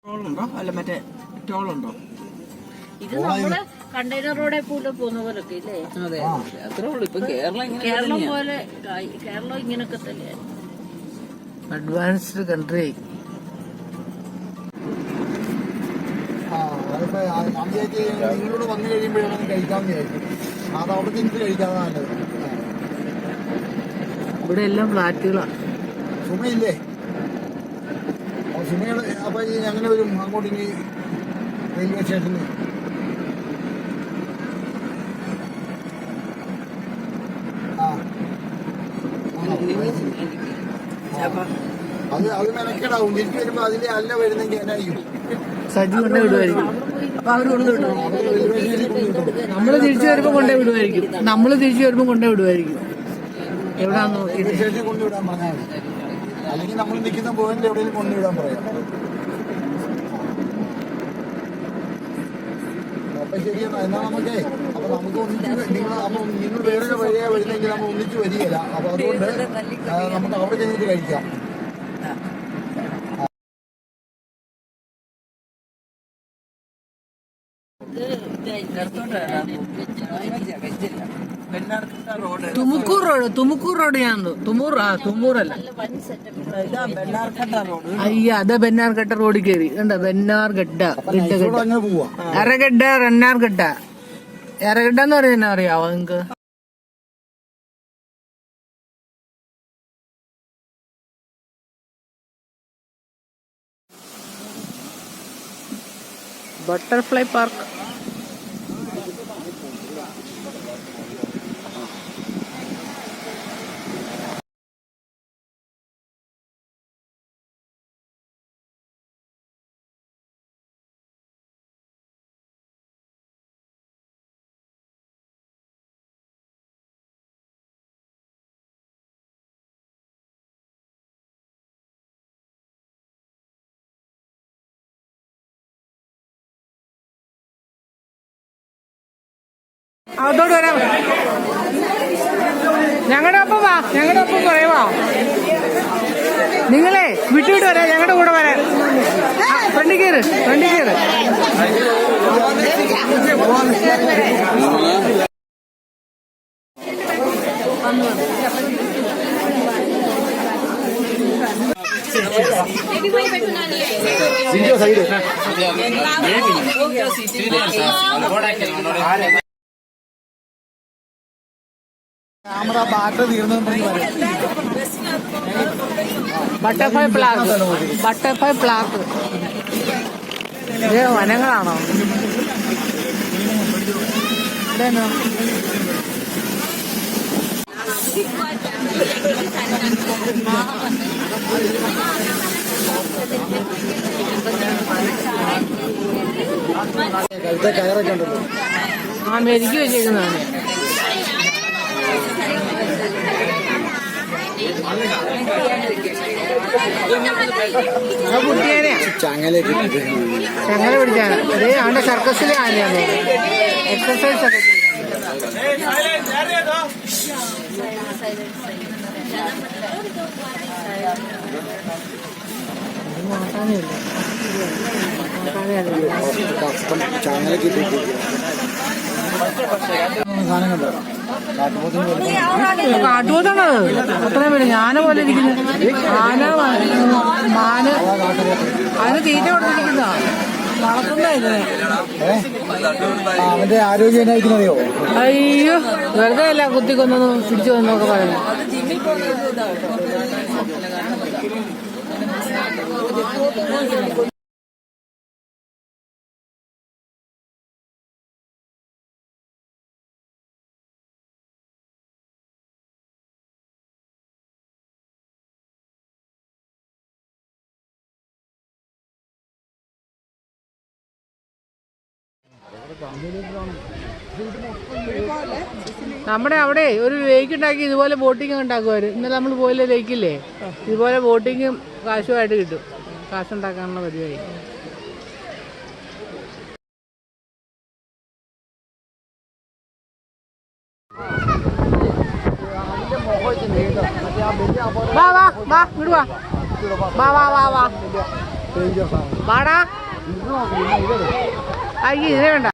ടോളുണ്ടോ അല്ല മറ്റേ ടോളുണ്ടോ? ഇത് നമ്മള് കണ്ടെയ്നർ റോഡിൽ കൂടെ പോകുന്ന പോലൊക്കെ ഇല്ലേ? അതെ അത്രേ ഉള്ളൂ. ഇപ്പൊ കേരളം പോലെ കേരളം ഇങ്ങനൊക്കെ തന്നെയാണ്. Advanced country. നിങ്ങളോട് വന്നു കഴിയുമ്പോഴാണ് കഴിക്കാമെന്ന് വിചാരിക്കും. അത് അവിടെ നിന്ന് കഴിക്കാതെ നല്ലത്. ഇവിടെ എല്ലാം ഫ്ലാറ്റുകളാണ്. സുമയില്ലേ? സുമയുടെ അപ്പൊ ഈ അങ്ങനെ വരും അങ്ങോട്ട് ഇനി റെയിൽവേ സ്റ്റേഷനിൽ. അത് മെനക്കേടാവും. തിരിച്ചു വരുമ്പോ അതിന്റെ അല്ല വരുന്നെങ്കിൽ എന്നായിരിക്കും സജി കൊണ്ടേ വിടുമായിരിക്കും. അപ്പൊ അവര് കൊണ്ടു വിടും. നമ്മള് തിരിച്ചു വരുമ്പോ കൊണ്ടേ വിടുമായിരിക്കും. എവിടാന്ന് നോക്കിയിട്ട് സ്റ്റേഷനിൽ കൊണ്ടുവിടാൻ പറഞ്ഞാൽ മതി. അല്ലെങ്കിൽ നമ്മൾ നിൽക്കുന്ന പോയിന്റ് എവിടെയെങ്കിലും കൊണ്ടുവിടാൻ പറയാം. അപ്പൊ ശരിയാണ്. എന്നാൽ നമുക്ക് ഒന്നിച്ച് നിങ്ങൾ വേറെ വഴിയാ വരുന്നെങ്കിൽ നമ്മൾ ഒന്നിച്ച് വരികയില്ല. അപ്പൊ അതുകൊണ്ട് നമുക്ക് അവിടെ ചെന്നിട്ട് കഴിക്കാം. തുമുക്കൂർ റോഡ് ഞാൻ തുമൂറല്ല അയ്യ അതാ ബെന്നാർഘട്ട റോഡിൽ കയറി കണ്ട. ബെന്നാർഘട്ട എറഗഡ്ഡ റെന്നാർഘട്ട. എറഗഡ്ഡ എന്ന് പറയുന്ന അറിയാവോ നിങ്ങക്ക്? Butterfly park. അതോട് വരാം. ഞങ്ങളുടെ ഒപ്പം വാ, ഞങ്ങളുടെ ഒപ്പം കുറേവാ. നിങ്ങളെ വിട്ടുവിട്ട് വരാം, ഞങ്ങളുടെ കൂടെ വരാൻ. വണ്ടി കയറ്. ക്യാമറ ബാറ്ററി തീർന്നു. Butterfly plaque. ഇത് വനങ്ങളാണോ? ഇതേനോ കയറൊക്കെ ഉണ്ടല്ലോ. മെരുക്കി വെച്ചേക്കുന്നതാണ്. ചങ്ങല പിടിച്ചാണ്. അതേ അവന്റെ സർക്കസിലെ ആനയാണ്. എക്സസൈസ് ഒക്കെ കാട്ടുപോത്താണത്. അത്രയും പേര് ഞാന പോലെ ഇരിക്കുന്നു. മാന് അതിന് തീറ്റ കൊടുത്തിരിക്കുന്ന വളർത്തുന്ന ഇതിനെ. അവന്റെ ആരോഗ്യനായിരിക്കുന്നറിയോ? അയ്യോ വെറുതെ അല്ല കുത്തിക്കൊന്നു പിടിച്ചു വന്നൊക്കെ പറയുന്നു. നമ്മുടെ അവിടെ ഒരു ലേക്ക് ഉണ്ടാക്കി ഇതുപോലെ ബോട്ടിങ് ഉണ്ടാക്കുമാര്. ഇന്നലെ നമ്മൾ പോയില്ലേ ലേക്കില്ലേ? ഇതുപോലെ ബോട്ടിങ്ങും കാശുമായിട്ട് കിട്ടും. കാശുണ്ടാക്കാനുള്ള പരിപാടി. വാ വാ വാ ഇങ്ങോട്ട് വാ. വാ വാ വാ വാ വാടാ. അയ്യ ഇത് വേണ്ട.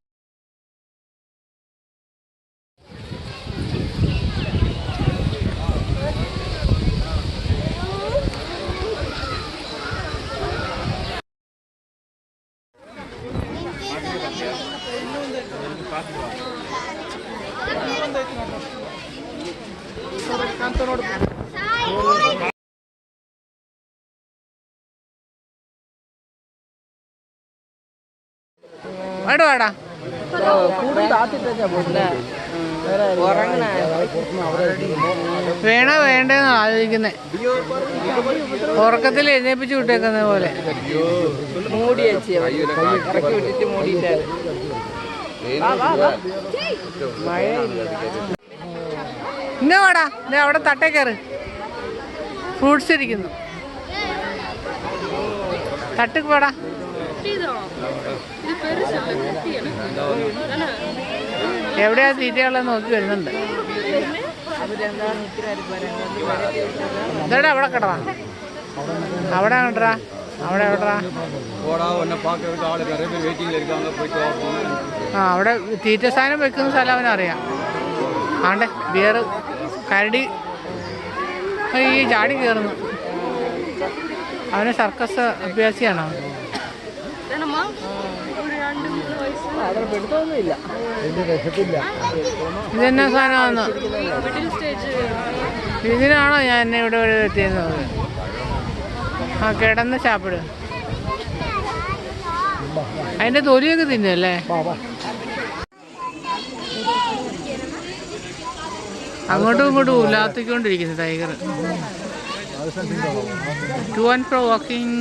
വേടാ വേടാ വേണോ വേണ്ടെന്ന് ആലോചിക്കുന്നേ. ഉറക്കത്തിൽ എഴുന്നേപ്പിച്ച് വിട്ടേക്കുന്ന പോലെ. ഇങ്ങ വേടാ. അവിടെ തട്ടേ കയറ്. ഫ്രൂട്ട്സ് ഇരിക്കുന്നു. തട്ടിക്ക് വേടാ. എവിടെയാ തീറ്റകളെന്ന് നോക്കി വരുന്നുണ്ട്. ഇതേടാ അവിടെ കിടറാ. അവിടെ കിടറാ. അവിടെ എവിടെടാ? ആ അവിടെ തീറ്റ സാധനം വെക്കുന്ന സ്ഥലം അവനറിയാം. ആണ്ടെ ബിയർ കരടി ഈ ചാടി കയറുന്നു. അവന് സർക്കസ് അഭ്യാസിയാണോ? ഇതെന്നാ സാധനമാണെന്ന്. ഇതിനാണോ ഞാൻ എന്നെ ഇവിടെ വരെ എത്തിയത്? ആ കിടന്ന് ചാപ്പിട്. അതിന്റെ തൊലിയൊക്കെ തിന്നല്ലേ? അങ്ങോട്ടും ഇങ്ങോട്ടും ഉലാത്തിക്കൊണ്ടിരിക്കുന്നു tiger. To and fro walking.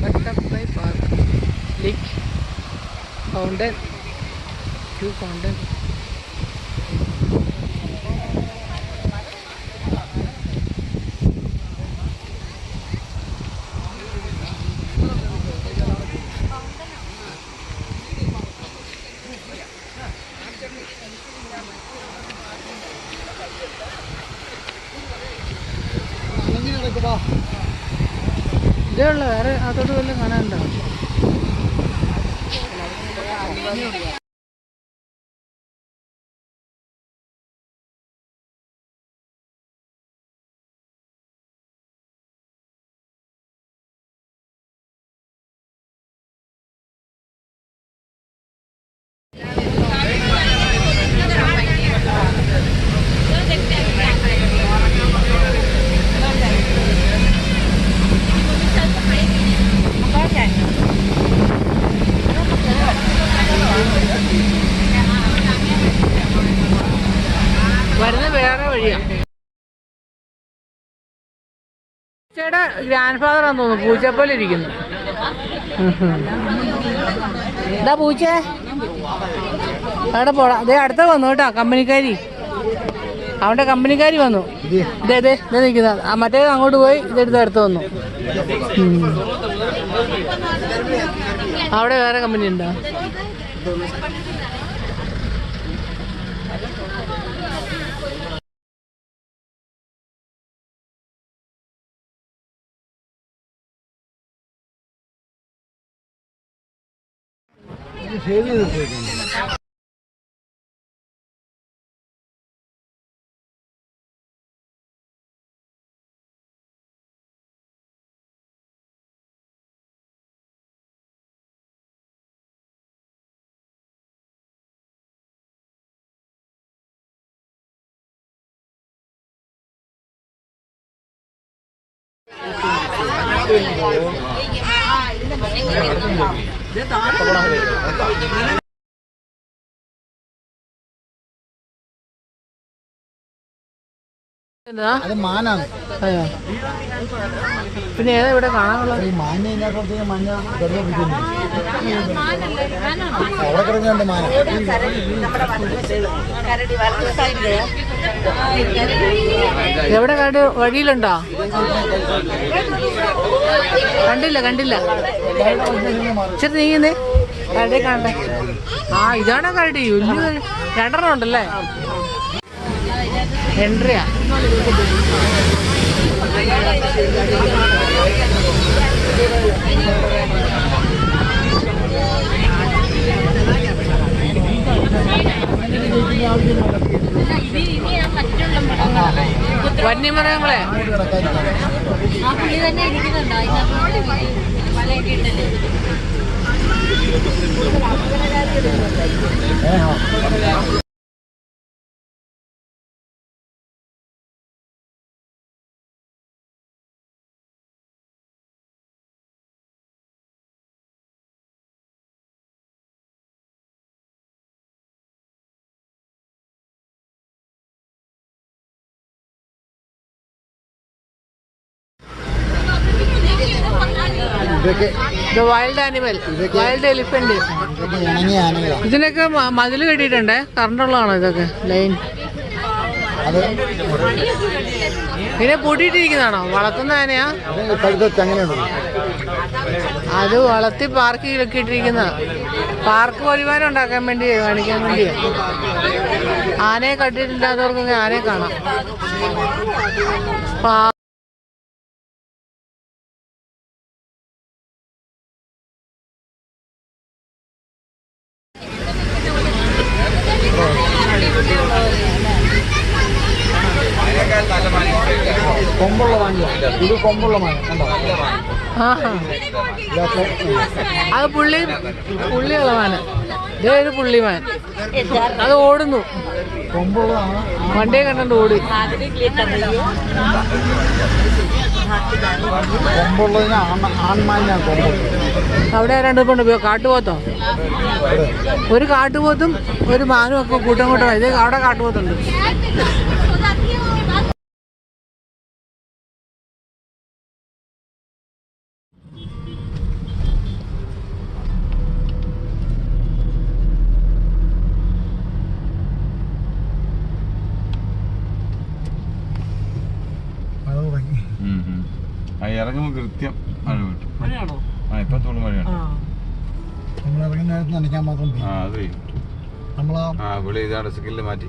Butterfly Park, Lake Fountain, View Fountain. ഇതേ ഉള്ളു, വേറെ അതോട് വല്ലതും കാണാനുണ്ടോ? വരുന്ന വേറെ വഴിയാ. ചേട്ടാ ഗ്രാൻഡ് ഫാദർ ആണെന്ന് തോന്നുന്നു. പൂച്ചപ്പോലെ ഇരിക്കുന്നു. എന്താ പൂച്ചേ? അവിടെ പോടാ. അതേ അടുത്ത വന്നു കേട്ടോ കമ്പനിക്കാരി. അവന്റെ കമ്പനിക്കാരി വന്നു. ഇതേ നിൽക്കുന്ന മറ്റേത് അങ്ങോട്ട് പോയി ഇതെടുത്ത് അടുത്ത് വന്നു. അവിടെ വേറെ കമ്പനി ഉണ്ടോ? അത് മാനാണ്. അയ്യോ, പിന്നെ ഏതാ ഇവിടെ കാണാനുള്ളത്? ഈ മാനിനെ ഇതിനകത്ത് മഞ്ഞ അവിടെ കിടക്കുന്നുണ്ട് മാന. എവിടെ കണ്ട് വഴിയിലുണ്ടോ? കണ്ടില്ല. ഇച്ചിരി നീങ്ങുന്നേ കരടി കാണണ്ടേ. ഇതാണോ കരടി? വലിയ 2 ഉണ്ടല്ലേ? എൻട്രിയാ. വന്യമൃഗങ്ങളെ ആ പുള്ളി തന്നെ ഇരിക്കുന്നുണ്ടോ വലയൊക്കെ ഇട്ടല്ലേ? Wild animal, wild elephant. ഇതിനൊക്കെ മതില് കെട്ടിയിട്ടുണ്ടേ. കറണ്ടുള്ളതാണോ ഇതൊക്കെ? ലൈൻ ഇതിനെ പൂട്ടിയിട്ടിരിക്കുന്നതാണോ? വളർത്തുന്ന ആനയാ? അത് വളർത്തി പാർക്കിലൊക്കെ ഇട്ടിരിക്കുന്ന പാർക്ക് വരുമാനം ഉണ്ടാക്കാൻ വേണ്ടി, കാണിക്കാൻ വേണ്ടിയാ. ആനയെ കണ്ടിട്ടില്ലാത്തവർക്കൊക്കെ ആനയെ കാണാം. കൊമ്പുള്ള മാന. ഇത് കൊമ്പുള്ള മാന കണ്ടോ? അത് പുള്ളിയുള്ള മാന. ഇതൊരു പുള്ളിമാൻ. അത് ഓടുന്നു. കൊമ്പുള്ളതാണ്. വണ്ടിയെ കണ്ടു ഓടി. കൊമ്പുള്ളതിന് ആൺമാനാണ് കൊമ്പുള്ളത്. അവിടെ 2 കൊണ്ട് പോയോ? കാട്ടുപോത്തോ? ഒരു കാട്ടുപോത്തും ഒരു മാനും ഒക്കെ കൂട്ടം കൂട്ടം. ഇത് അവിടെ കാട്ടുപോത്തുണ്ട്. ഇറങ്ങുമ്പോൾ കൃത്യം മഴ കിട്ടും. ഇപ്പൊ തോന്നുന്നു മഴയാണ്. നമ്മൾ ഇറങ്ങുന്ന നേരത്ത് നനയ്ക്കാൻ മാത്രം. അത് നമ്മളാ ഇവിടെ ഇതാണ് സ്കില്ല് മാറ്റി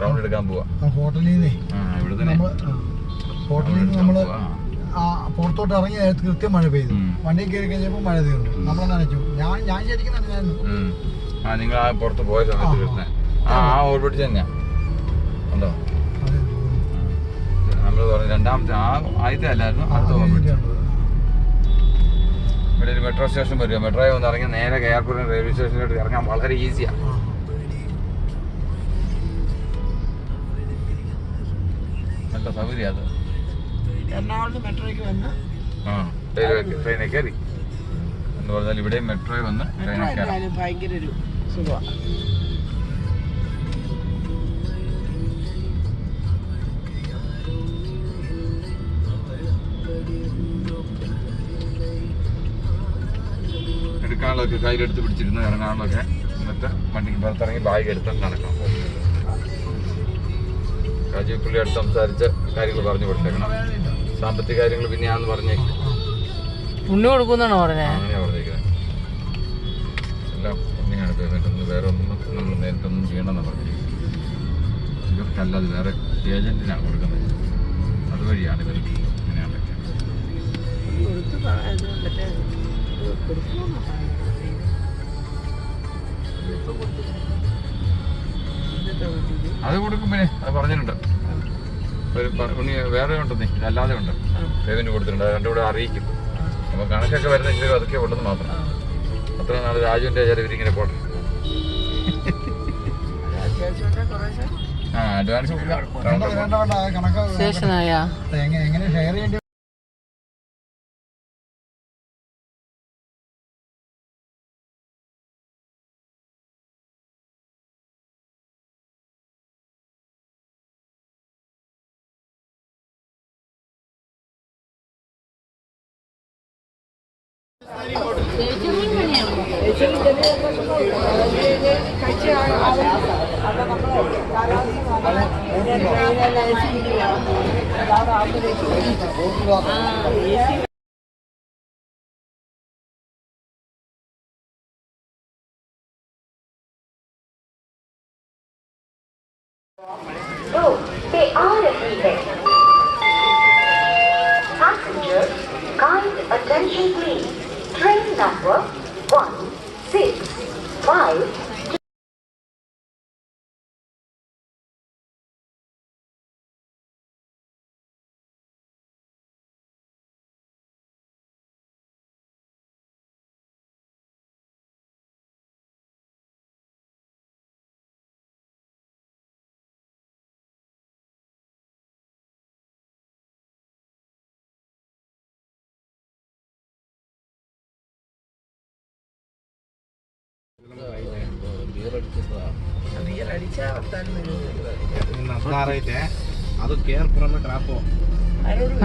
റൗണ്ട് എടുക്കാൻ പോവാ. ഹോട്ടലിൽ നിന്നേ ഇവിടെ തന്നെ ഹോട്ടലിൽ നിന്ന് നമ്മള് പുറത്തോട്ട് ഇറങ്ങിയ നേരത്ത് കൃത്യം മഴ പെയ്തു. വണ്ടി കയറി കഴിഞ്ഞപ്പോൾ മഴ തീർന്നു. നമ്മൾ നനച്ചു. ഞാൻ ശരിക്കും നനഞ്ഞായിരുന്നു. നിങ്ങൾ ആ പുറത്ത് പോയ സമയത്ത് കിട്ടുന്നേ ഓർപ്പിടിച്ച് തന്നെയാ ഉണ്ടോ? നമ്മൾ പറഞ്ഞു രണ്ടാമത്തെ ആദ്യത്തെ അല്ലായിരുന്നു, അടുത്ത ഓർപ്പിടിച്ചു. ഇവിടെ ഒരു മെട്രോ സ്റ്റേഷൻ വരിക. മെട്രോയിൽ ഒന്ന് ഇറങ്ങി നേരെ കെയർപുരം റെയിൽവേ സ്റ്റേഷനിലോട്ട് ഇറങ്ങാൻ വളരെ ഈസിയാണ്. നല്ല സൗകര്യം അത്. എറണാകുളത്ത് മെട്രോയ്ക്ക് വന്ന് ട്രെയിനിൽ കയറി എന്ന് പറഞ്ഞാൽ ഇവിടെ മെട്രോയിൽ വന്ന് ട്രെയിനിൽ കയറി ഭയങ്കര ഒരു സുഖമാണ്. എടുക്കാനുള്ളതൊക്കെ കയ്യിലെടുത്ത് പിടിച്ചിരുന്നു ഇറങ്ങാനുള്ളതൊക്കെ എടുത്തിട്ട് വണ്ടിക്ക് പുറത്തിറങ്ങി ബാഗ് എടുത്തിട്ട് നടക്കണം. രാജീവ് പുള്ളിയോട് സംസാരിച്ച് കാര്യങ്ങൾ പറഞ്ഞു കൊടുത്തേക്കണം. സാമ്പത്തിക കാര്യങ്ങൾ പിന്നെയാന്ന് പറഞ്ഞേക്കും. ഉണ്ണി കൊടുക്കുന്നാണോ പറഞ്ഞേ? അങ്ങനെയാ പറഞ്ഞേക്കുന്നത്. എല്ലാം ഉണ്ണിയാണ് പേയ്മെന്റ്. ഒന്നും വേറെ ഒന്നും നമ്മൾ നേരിട്ടൊന്നും ചെയ്യണമെന്ന് പറഞ്ഞിരിക്കും. ഇവർക്കല്ല, അത് വേറെ ഏജന്റിനാണ് കൊടുക്കുന്നത്. അതുവഴിയാണ് ഇവർ ഇങ്ങനെയാണ്. അത് കൊടുക്കും. പിന്നെ അത് പറഞ്ഞിട്ടുണ്ട്. ഒരു ഉണ്ണി വേറെ ഉണ്ടെന്നേ, ഇതല്ലാതെ ഉണ്ട്. പേയ്മെന്റ് കൊടുത്തിട്ടുണ്ട്. അത് രണ്ടും കൂടെ അറിയിക്കും. അപ്പോൾ കണക്കൊക്കെ വരുന്ന ഇച്ചിരി അതൊക്കെ ഉണ്ടെന്ന് മാത്രം. അത്ര നാൾ രാജുവിൻ്റെ ചില ഇവരിങ്ങനെ പോട്ടെ. ആ അഡ്വാൻസ് സ്റ്റേഷനായ എങ്ങനെ ഷെയർ ചെയ്യേണ്ടി No, they are everywhere. Passengers, kind attention please. Train number 165.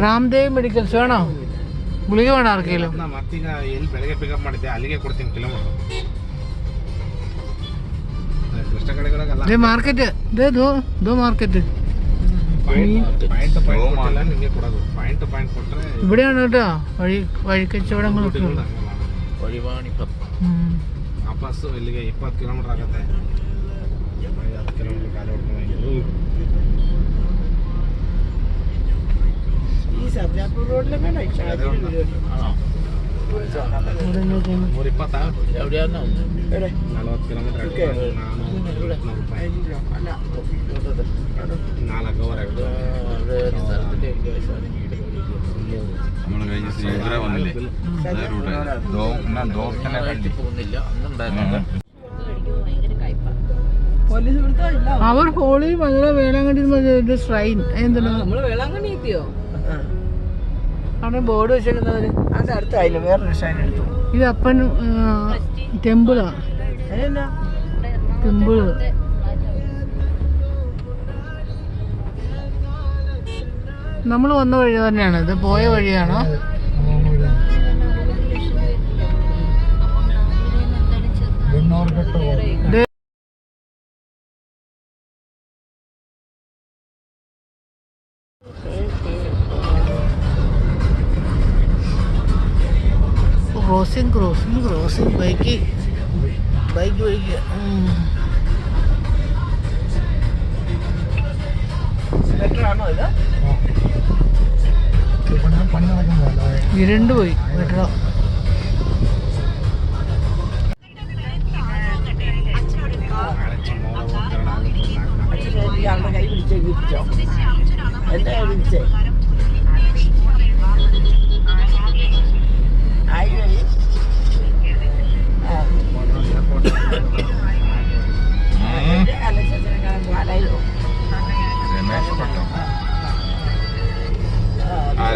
Ramdev medicals വേണോ? ಗುಳಿಗೆ വേണോ ആർക്കെങ്കിലും? ಮತ್ತೀಗ ಎಲ್ಲಿ ಬೆಳಗ್ಗೆ ಪಿಕಪ್ ಮಾಡಿದ್ದೆ ಅಲ್ಲಿಗೆ ಕೊಡ್ತೀನಿ ಕಿಲೋಮೀಟರ್. ಕೃಷ್ಣ ಕಡೆಗಳಲ್ಲ ಮಾರ್ಕೆಟ್ ದೋ ಮಾರ್ಕೆಟ್ ಪಾಯಿಂಟ್ ಕೊಟ್ಟಿಲ್ಲ ನಿಮಗೆ ಕೊಡೋದು. ಪಾಯಿಂಟ್ ಕೊಟ್ಟರೆ ഇവിടെയാണ് കേട്ടോ വഴി കച്ചവടങ്ങളൊക്കെ. ವಾಪಸ್ಸು ಇಲ್ಲಿಗೆ 20 ಕಿಲೋಮೀಟರ್ ಆಗುತ್ತೆ. 10 ಕಿಲೋಮೀಟರ್ ಕಾಲು ಹೊಡ್ಕೊಂಡು ಈ ಸರ್ಜಾಪುರ ರೋಡ್ಲೆ ಬೇಡ 120 ಎವಿടെയാണ് 40 ಕಿಲೋಮೀಟರ್ 4 ಅವರ್ നമ്മൾ കഴിഞ്ഞ ശ്രീധര വന്നില്ലേ, അതേ റൂട്ട് ദോസ്തനെ കണ്ടി പോകുന്നില്ല അന്നുണ്ടായിരുന്നു. അവർ ഹോളി മധുര വേളാങ്കണ്ണി ശ്രൈൻ എന്താണ് വേളാങ്കണ്ണി എത്തിയോ? അവിടെ ബോർഡ് വെച്ചേക്കുന്നവര് അത് അടുത്തായില്ല, വേറൊരു ഷൈൻ എടുത്തു. ഇത് അപ്പൻ ടെമ്പിളാ. ടെമ്പിള് നമ്മൾ വന്ന വഴി തന്നെയാണ്. ഇത് പോയ വഴിയാണോ? ക്രോസിംഗ് ബൈക്ക് വഴിക്ക്. ഇരുണ്ട് പോയി കേട്ടോ. ഇയാളുടെ കൈ പിടിച്ചോ എന്റെ കൈ പിടിച്ചേ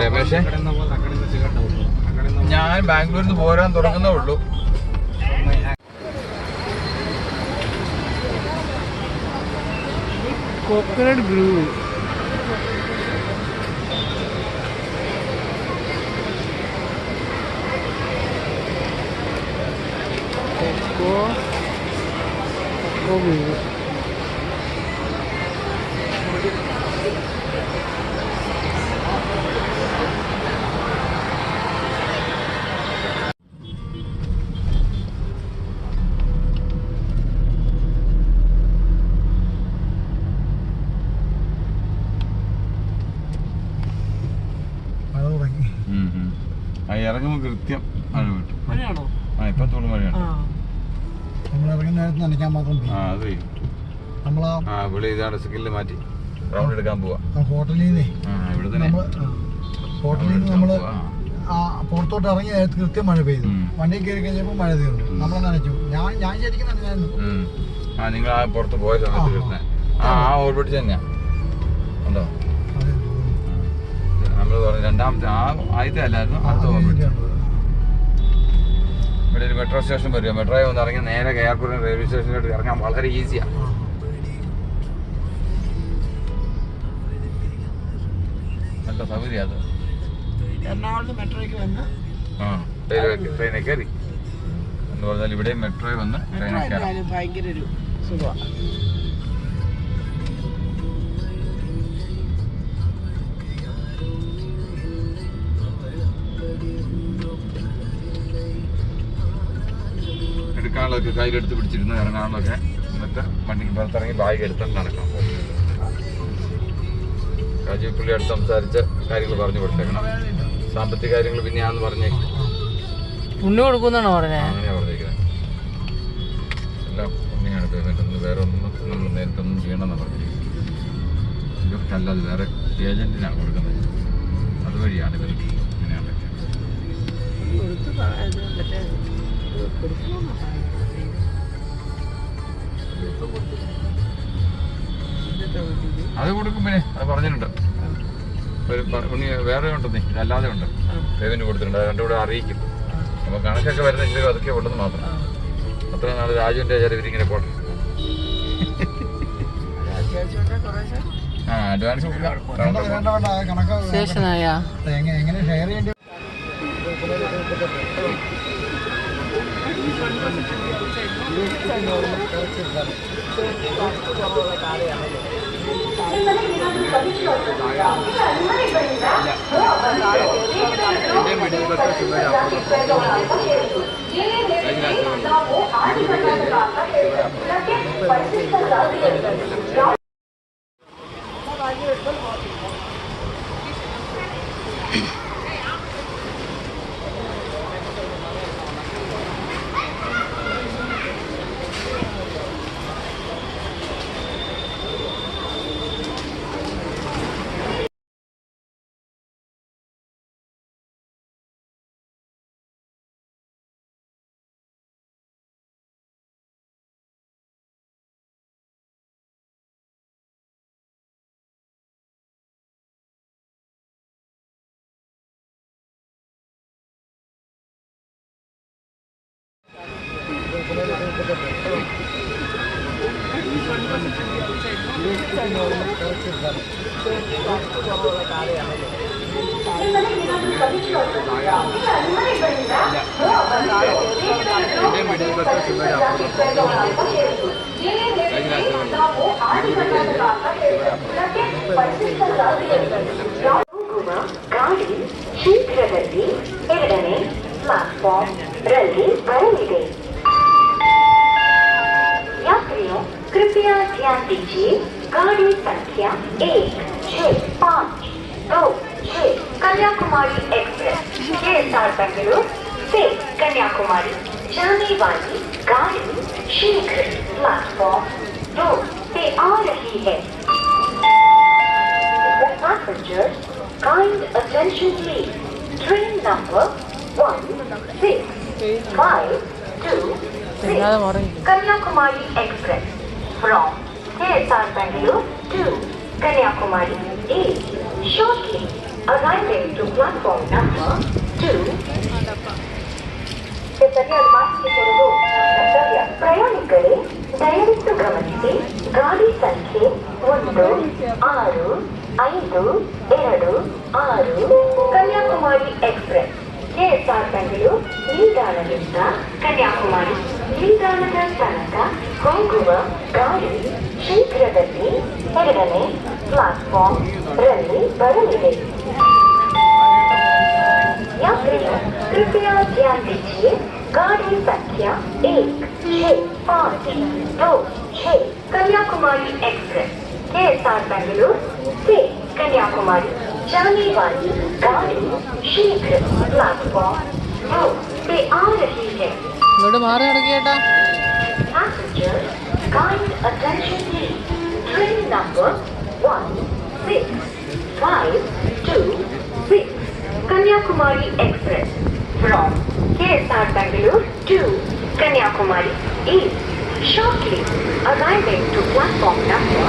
രമേശ്, ഞാൻ ബാംഗ്ലൂരിൽ നിന്ന് പോരാൻ തുടങ്ങുന്നേ ഉള്ളൂ. കോക്കനട്ട് ഗ്രൂവ് ഇറങ്ങുമ്പോൾ കൃത്യം മഴ കിട്ടും. മഴയാണോ? ഇപ്പൊ തുളുമഴയാണ്. നമ്മൾ ഇറങ്ങുന്ന നേരത്ത് നനയ്ക്കാൻ മാത്രം അത് ചെയ്യും. നമ്മളാ ഇവിടെ ഇതാണ് സ്കില്ല് മാറ്റി റൗണ്ട് എടുക്കാൻ പോവാ. ഹോട്ടലിൽ നിന്നേ ഇവിടെ ഹോട്ടലിൽ നിന്ന് നമ്മള് പുറത്തോട്ട് ഇറങ്ങിയ നേരത്ത് കൃത്യം മഴ പെയ്തു. വണ്ടി കയറി കഴിഞ്ഞപ്പോൾ മഴ തീർന്നു. നമ്മളെ നനച്ചു. ഞാൻ ശരിക്കും നനഞ്ഞായിരുന്നു. നിങ്ങൾ ആ പുറത്ത് പോയ സമയത്ത് കിട്ടുന്ന ആ ഓൾറെഡി തന്നെയാ ഉണ്ടോ? നമ്മൾ പറഞ്ഞു രണ്ടാമത്തെ ആദ്യത്തെ അല്ലായിരുന്നു, അടുത്ത ഓൾറെഡി. ഇവിടെ ഒരു മെട്രോ സ്റ്റേഷൻ വരിക. മെട്രോയിൽ ഒന്ന് ഇറങ്ങി നേരെ എയർപോർട്ട് റെയിൽവേ സ്റ്റേഷനിലോട്ട് ഇറങ്ങാൻ വളരെ ഈസിയാണ്. നല്ല സൗകര്യം അത്. എറണാകുളത്ത് മെട്രോയ്ക്ക് വന്ന് ട്രെയിനിൽ കയറി എന്ന് പറഞ്ഞാൽ ഇവിടെ മെട്രോയിൽ വന്ന് ട്രെയിനിൽ കയറി ഭയങ്കര ഒരു സുഖമാണ്. എടുക്കാനുള്ളതൊക്കെ കയ്യിലെടുത്ത് പിടിച്ചിരുന്നു ഇറങ്ങാനുള്ളതൊക്കെ. എന്നിട്ട് വണ്ടിക്ക് പുറത്തിറങ്ങി ബാഗ് എടുത്തിട്ട് നടക്കണം. രാജീവ് പുള്ളിയോട് സംസാരിച്ച കാര്യങ്ങൾ പറഞ്ഞു കൊടുത്തേക്കണം. സാമ്പത്തിക കാര്യങ്ങൾ പിന്നെയാന്ന് പറഞ്ഞേക്കും. ഉണ്ണി കൊടുക്കുന്നാണോ പറഞ്ഞത്? അങ്ങനെയാ പറഞ്ഞേക്കുന്നത്. എല്ലാം ഉണ്ണിയാണ് പേയ്മെന്റ്. ഒന്നും വേറെ ഒന്നും നമ്മൾ നേരിട്ടൊന്നും ചെയ്യണമെന്നാണ് പറഞ്ഞിരിക്കുന്നത്. ഇതൊക്കെ അല്ലാതെ വേറെ ഏജന്റിനാണ് കൊടുക്കുന്നത്. അതുവഴിയാണ് ഇവർ ഇങ്ങനെയാണ്. അത് കൊടുക്കും. പിന്നെ അത് പറഞ്ഞിട്ടുണ്ട്. ഒരു ഉണ്ണി വേറെ ഉണ്ടെന്നേ, അല്ലാതെ ഉണ്ട് പേയ്മെന്റ് കൊടുത്തിട്ടുണ്ട്. രണ്ടും കൂടെ അറിയിക്കും. അപ്പോൾ കണക്കൊക്കെ വരുന്നെങ്കിലും അതൊക്കെ ഉണ്ടെന്ന് മാത്രം. അത്ര നാൾ രാജുവിൻ്റെ ഇവരിങ്ങനെ പോട്ടെ. അഡ്വാൻസ് സ്റ്റേഷനായാ എങ്ങനെ ഷെയർ ചെയ്യേണ്ടി ಗಾಡಿ ಶೀಘ್ರದಲ್ಲಿ 2ನೇ ಪ್ಲಾಟ್ಫಾರ್ಮ್ ರಲ್ಲಿ ಬರಲಿದೆ. यात्रियों कृपया ध्यान दीजिए, गाड़ी संख्या 1652 कन्याकुमारी एक्सप्रेस KSR बेंगलुरु से कन्याकुमारी जाने वाली गाड़ी शीघ्र प्लेटफॉर्म 2 पे आ रही है. Passengers, kind attention please. Train number 1652 Kanyakumari Express from KSR Bangalore to Kanyakumari is shortly arriving to platform number 2. ಪ್ರಯಾಣಿಕರೇ ದಯವಿಟ್ಟು ಗಮನಿಸಿ, ಗಾಡಿ ಸಂಖ್ಯೆ 1652 ಕನ್ಯಾಕುಮಾರಿ ಎಕ್ಸ್ಪ್ರೆಸ್ KSR ಬೆಂಗಳೂರು ನಿಲ್ದಾಣದಿಂದ ಕನ್ಯಾಕುಮಾರಿ ನಿಲ್ದಾಣದ ತನಕ ಹೋಗುವ ಗಾಡಿ ಶೀಘ್ರದಲ್ಲಿ 2ನೇ ಪ್ಲಾಟ್ಫಾರ್ಮ್ ರಲ್ಲಿ ಬರಲಿದೆ. यात्रियों कृपया ध्यान दीजिए, गाड़ी संख्या 1652 कन्याकुमारी एक्सप्रेस KSR बेंगलुरु से कन्याकुमारी जाने वाली गाड़ी शीघ्र प्लेटफॉर्म 2 पे आ रही है। ഇങ്ങോട്ട് മാറി കിടക്കേട്ടാ. Passengers, kind attention please. Train number 16526 Kanyakumari Express from KSR Bangalore to Kanyakumari is shortly arriving to platform number 2.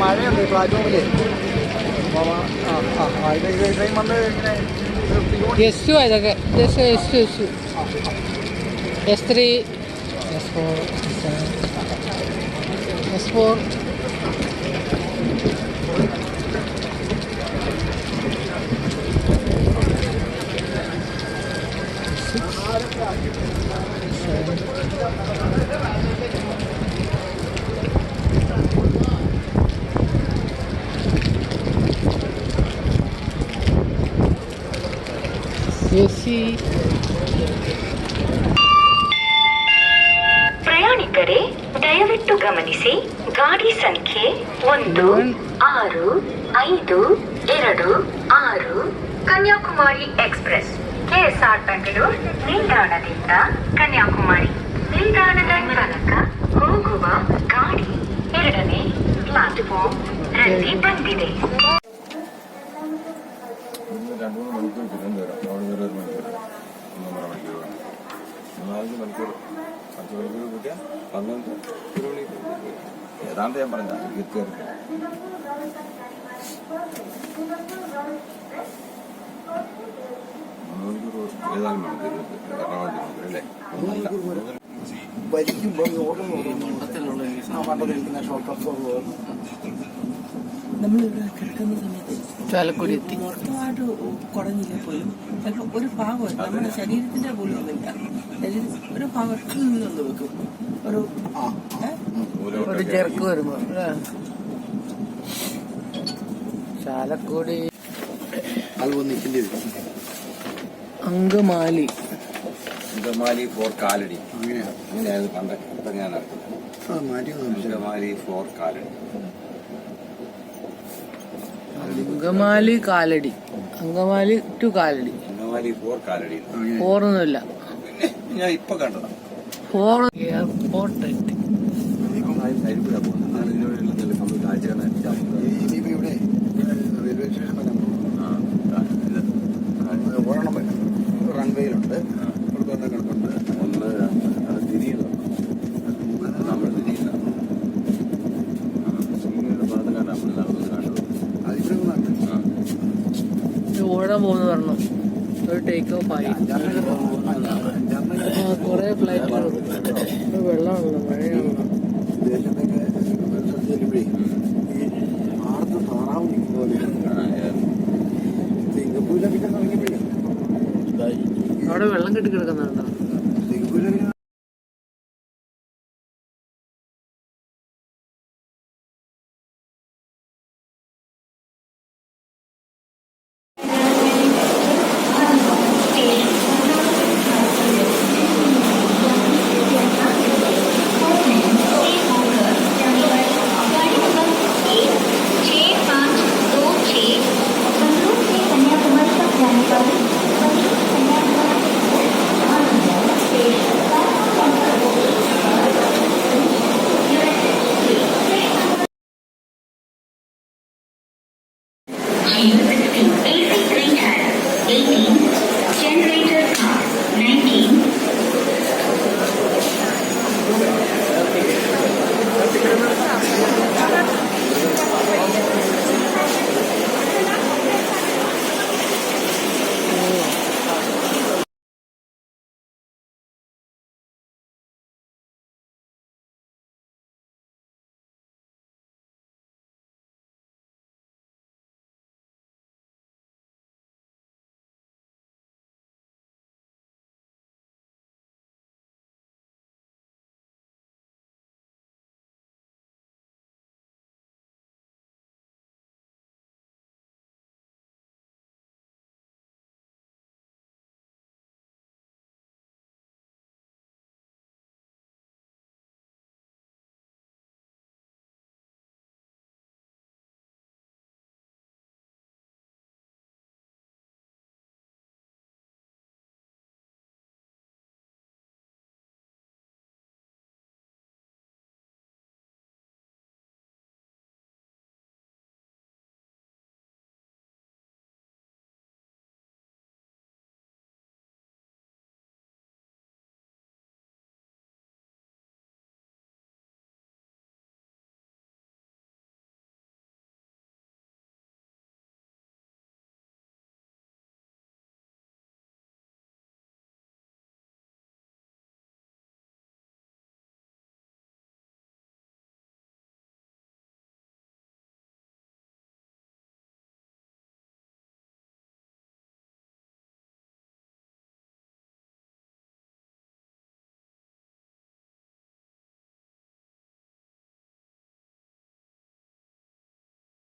മഴയുണ്ട് പ്ലാറ്റ്ഫോമില്. ട്രെയിൻ വന്ന് ഇങ്ങനെ എസ് ഇതൊക്കെ S3 S4 S4 ಪ್ರಯಾಣಿಕರೇ ದಯವಿಟ್ಟು ಗಮನಿಸಿ, ಗಾಡಿ ಸಂಖ್ಯೆ 1652 ಕನ್ಯಾಕುಮಾರಿ ಎಕ್ಸ್ಪ್ರೆಸ್ ಕೆಎಸ್ಆರ್ ಬೆಂಗಳೂರು ನಿಲ್ದಾಣದಿಂದ ಕನ್ಯಾಕುಮಾರಿ ನಿಲ್ದಾಣದ ತನಕ ಹೋಗುವ ಗಾಡಿ 2ನೇ ಪ್ಲಾಟ್ಫಾರ್ಮ್ ರಲ್ಲಿ ಬಂದಿದೆ. 2-3 മണിക്കൂർ തിരുവനന്തപുരം, അവിടെ ഒരു മണിക്കൂർ, 1.5 മണിക്കൂർ വേണം. 4 മണിക്കൂർ, 10 മണിക്കൂർ കൂട്ടിയാൽ 11 മണിക്കൂർ. ഏതാണ്ട് ഞാൻ പറഞ്ഞ എത്തിയത് 3 മണിക്കൂർ, ഏതാനും മണിക്കൂർ എറണാകുളത്ത് അല്ലേ? വലിക്കുമ്പോൾ മണ്ഡലത്തിലിരിക്കുന്ന ഷോർട്ട് നമ്മളിവിടെ കിടക്കുന്ന സമയത്ത് ചാലക്കുടി എത്തി. മൊത്തമായിട്ട് കുടഞ്ഞില്ല പോലും ചിലപ്പോൾ ഒരു ഭാഗം നമ്മുടെ ശരീരത്തിന്റെ പോലും ഒന്നുമില്ല. ഒരു ഭാഗം നിന്ന് വെക്കും. ഒരു ചെറുക്ക് വരുമ്പോ ചാലക്കുടി അത് വന്നിട്ടില്ലേ അങ്കമാലി ഫോർ കാലടി അങ്ങനെയായിരുന്നു പണ്ട്. ഇപ്പൊ ഞാൻ Angamaly for Kalady. Angamaly Kalady, Angamaly to Kalady. Angamaly for Kalady. ഫോറൊന്നുമില്ല, പിന്നെ ഞാൻ ഇപ്പൊ കണ്ടതാ. ഫോർ എയർപോർട്ട് എത്തി. ഇനിയിപ്പോ ഇവിടെ റെയിൽവേ സ്റ്റേഷൻ ഒരെണ്ണം റൺവേയിലുണ്ട്, കിടപ്പുണ്ട്. ഒന്ന് തിരിയുന്നു, നമ്മൾ തിരിയുന്ന ഓടാൻ പോകുന്ന പറഞ്ഞു. ഒരു ടേക്ക് ഓഫ് ആയി. കൊറേ ഫ്ലൈറ്റ് വെള്ളമാണല്ലോ, മഴയാണല്ലോ. ദേശത്തൊക്കെ ചെല്ലുമ്പോഴേ ഈ ആർത്ത് താറാവ് നിൽക്കുന്ന പോലെയാണ്. സിംഗപ്പൂരിലൊക്കെ ഇറങ്ങിയപ്പോഴേ അവിടെ വെള്ളം കെട്ടി കിടക്കുന്നുണ്ടോ?